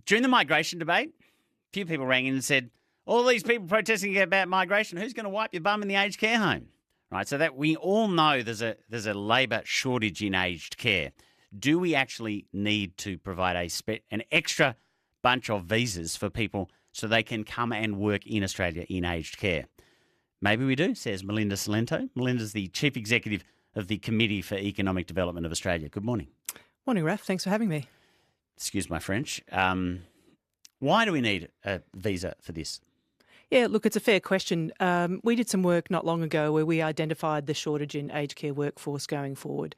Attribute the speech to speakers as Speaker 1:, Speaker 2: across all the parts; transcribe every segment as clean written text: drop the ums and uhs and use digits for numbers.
Speaker 1: During the migration debate, a few people rang in and said, all these people protesting about migration, who's going to wipe your bum in the aged care home? Right, so that we all know there's a labour shortage in aged care. Do we actually need to provide an extra bunch of visas for people so they can come and work in Australia in aged care? Maybe we do, says Melinda Salento. Melinda's the Chief Executive of the Committee for Economic Development of Australia. Good morning.
Speaker 2: Morning, Raf. Thanks for having me.
Speaker 1: Excuse my French. Why do we need a visa for this?
Speaker 2: Yeah, look, it's a fair question. We did some work not long ago where we identified the shortage in aged care workforce going forward.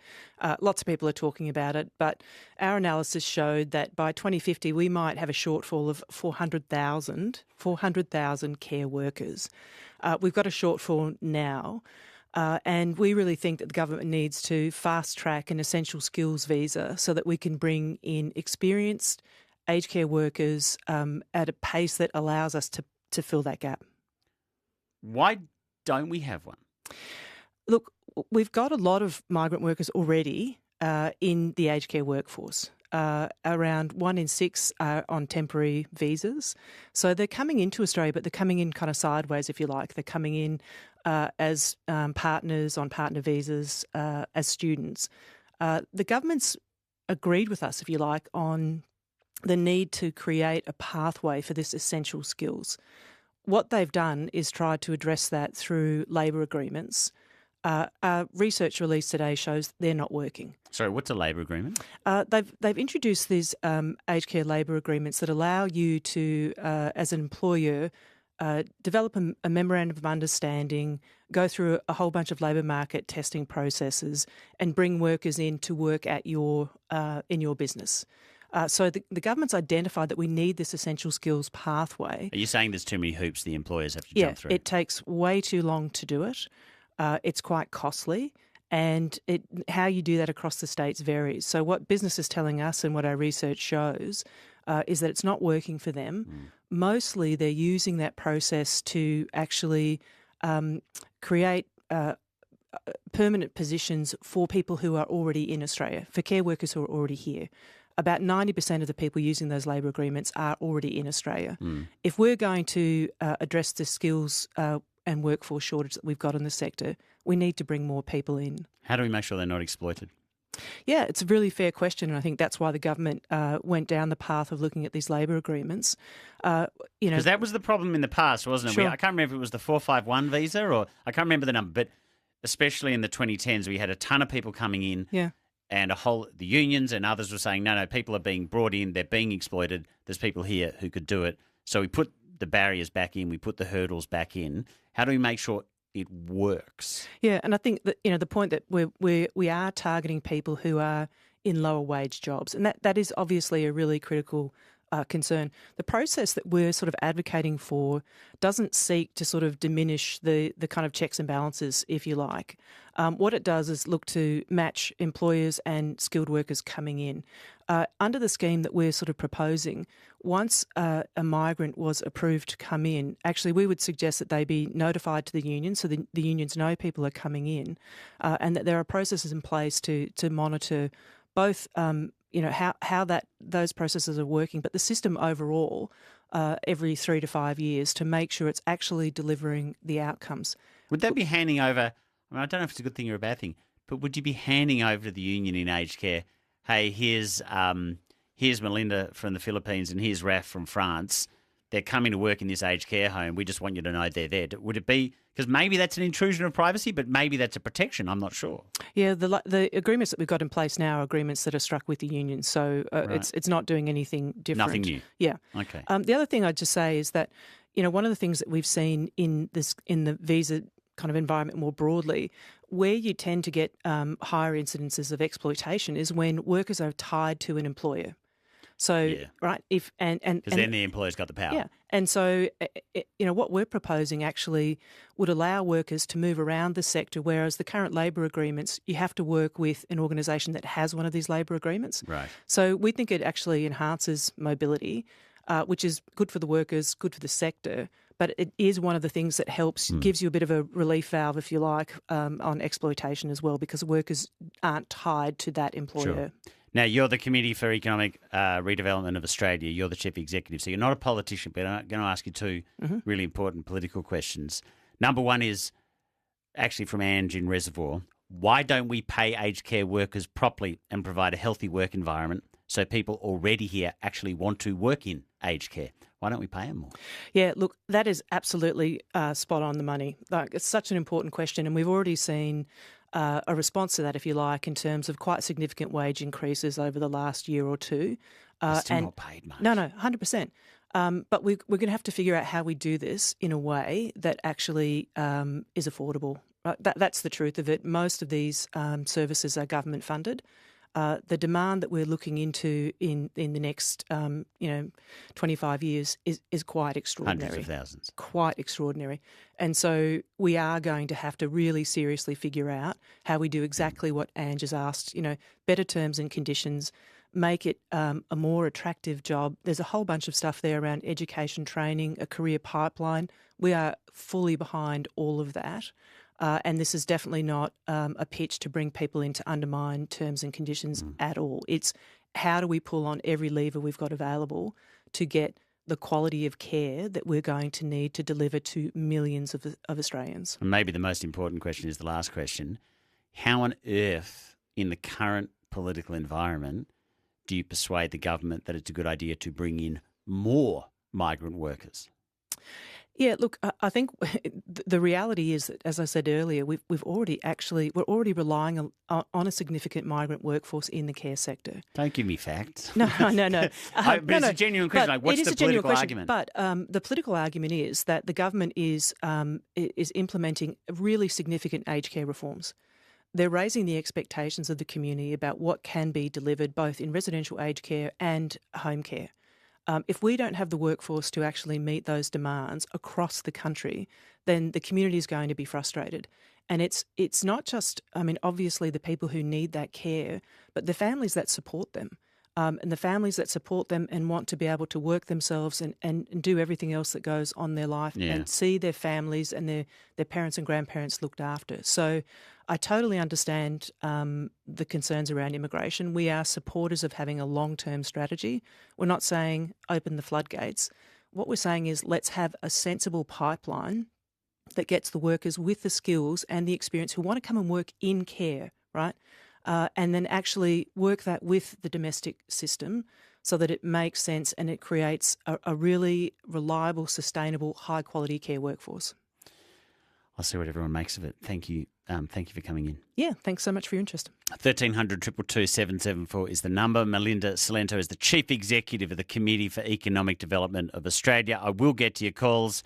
Speaker 2: Lots of people are talking about it, but our analysis showed that by 2050 we might have a shortfall of 400,000 care workers. We've got a shortfall now. And we really think that the government needs to fast-track an essential skills visa so that we can bring in experienced aged care workers at a pace that allows us to fill that gap.
Speaker 1: Why don't we have one?
Speaker 2: Look, we've got a lot of migrant workers already in the aged care workforce. Around 1 in 6 are on temporary visas. So they're coming into Australia, but they're coming in kind of sideways, if you like. They're coming in as partners on partner visas, as students. The government's agreed with us, if you like, on the need to create a pathway for this essential skills. What they've done is tried to address that through labour agreements. Research released today shows they're not working.
Speaker 1: Sorry, what's a labour agreement?
Speaker 2: They've introduced these aged care labour agreements that allow you to, as an employer, develop a memorandum of understanding, go through a whole bunch of labour market testing processes, and bring workers in to work at in your business. So the government's identified that we need this essential skills pathway.
Speaker 1: Are you saying there's too many hoops the employers have to jump through?
Speaker 2: Yeah, it takes way too long to do it. It's quite costly, and how you do that across the states varies. So what business is telling us and what our research shows is that it's not working for them. Mostly they're using that process to actually create permanent positions for people who are already in Australia, for care workers who are already here. About 90% of the people using those labour agreements are already in Australia. If we're going to address the skills and workforce shortage that we've got in the sector, we need to bring more people in.
Speaker 1: How do we make sure they're not exploited?
Speaker 2: Yeah, it's a really fair question, and I think that's why the government went down the path of looking at these labour agreements.
Speaker 1: Because that was the problem in the past, wasn't it?
Speaker 2: Sure.
Speaker 1: I can't remember if it was the 451 visa or I can't remember the number, but especially in the 2010s, we had a ton of people coming in.
Speaker 2: Yeah.
Speaker 1: And the unions and others were saying, no, people are being brought in, they're being exploited. There's people here who could do it. So we put the barriers back in, we put the hurdles back in. How do we make sure it works?
Speaker 2: Yeah, and I think that the point that we are targeting people who are in lower wage jobs, and that is obviously a really critical concern. The process that we're sort of advocating for doesn't seek to sort of diminish the kind of checks and balances, if you like. What it does is look to match employers and skilled workers coming in. Under the scheme that we're sort of proposing, once a migrant was approved to come in, actually we would suggest that they be notified to the union so the unions know people are coming in, and that there are processes in place to monitor both how those processes are working, but the system overall every 3 to 5 years to make sure it's actually delivering the outcomes.
Speaker 1: Would that be handing over, I don't know if it's a good thing or a bad thing, but would you be handing over to the union in aged care, hey, here's Melinda from the Philippines and here's Raf from France. They're coming to work in this aged care home. We just want you to know they're there. Would it be, because maybe that's an intrusion of privacy, but maybe that's a protection. I'm not sure.
Speaker 2: Yeah, the agreements that we've got in place now are agreements that are struck with the union, so
Speaker 1: Right.
Speaker 2: it's not doing anything different.
Speaker 1: Nothing new.
Speaker 2: Yeah.
Speaker 1: Okay.
Speaker 2: The other thing I'd just say is that one of the things that we've seen in the visa kind of environment more broadly, where you tend to get higher incidences of exploitation is when workers are tied to an employer. So,
Speaker 1: Yeah.
Speaker 2: right,
Speaker 1: Because then the employer's got the power.
Speaker 2: yeah, and so what we're proposing actually would allow workers to move around the sector, whereas the current labour agreements, you have to work with an organisation that has one of these labour agreements.
Speaker 1: Right.
Speaker 2: So we think it actually enhances mobility, which is good for the workers, good for the sector, but it is one of the things that helps, gives you a bit of a relief valve, if you like, on exploitation as well, because workers aren't tied to that employer.
Speaker 1: Sure. Now, you're the Committee for Economic Redevelopment of Australia. You're the Chief Executive. So you're not a politician, but I'm going to ask you two really important political questions. Number one is actually from Ange in Reservoir. Why don't we pay aged care workers properly and provide a healthy work environment so people already here actually want to work in aged care? Why don't we pay them more?
Speaker 2: Yeah, look, that is absolutely spot on the money. Like, it's such an important question, and we've already seen a response to that, if you like, in terms of quite significant wage increases over the last year or two.
Speaker 1: Still not paid much.
Speaker 2: No, 100%. But we're going to have to figure out how we do this in a way that actually is affordable. Right? That's the truth of it. Most of these services are government funded. The demand that we're looking into in the next 25 years is quite extraordinary.
Speaker 1: Hundreds of thousands.
Speaker 2: Quite extraordinary. And so we are going to have to really seriously figure out how we do exactly what Ange has asked, better terms and conditions, make it a more attractive job. There's a whole bunch of stuff there around education, training, a career pipeline. We are fully behind all of that. And this is definitely not a pitch to bring people in to undermine terms and conditions at all. It's how do we pull on every lever we've got available to get the quality of care that we're going to need to deliver to millions of Australians.
Speaker 1: And maybe the most important question is the last question. How on earth, in the current political environment, do you persuade the government that it's a good idea to bring in more migrant workers?
Speaker 2: Yeah, look, I think the reality is that, as I said earlier, we're already relying on a significant migrant workforce in the care sector.
Speaker 1: Don't give me facts.
Speaker 2: No.
Speaker 1: But it's a genuine question. Like, what's the political argument?
Speaker 2: But the political argument is that the government is implementing really significant aged care reforms. They're raising the expectations of the community about what can be delivered both in residential aged care and home care. If we don't have the workforce to actually meet those demands across the country, then the community is going to be frustrated. And it's not just, obviously the people who need that care, but the families that support them. And the families that support them and want to be able to work themselves and do everything else that goes on in their life and see their families and their parents and grandparents looked after. So I totally understand the concerns around immigration. We are supporters of having a long-term strategy. We're not saying open the floodgates. What we're saying is let's have a sensible pipeline that gets the workers with the skills and the experience who want to come and work in care, right? And then actually work that with the domestic system so that it makes sense and it creates a really reliable, sustainable, high-quality care workforce.
Speaker 1: I'll see what everyone makes of it. Thank you. Thank you for coming in.
Speaker 2: Yeah, thanks so much for your interest.
Speaker 1: 1300 222 774 is the number. Melinda Cilento is the Chief Executive of the Committee for Economic Development of Australia. I will get to your calls.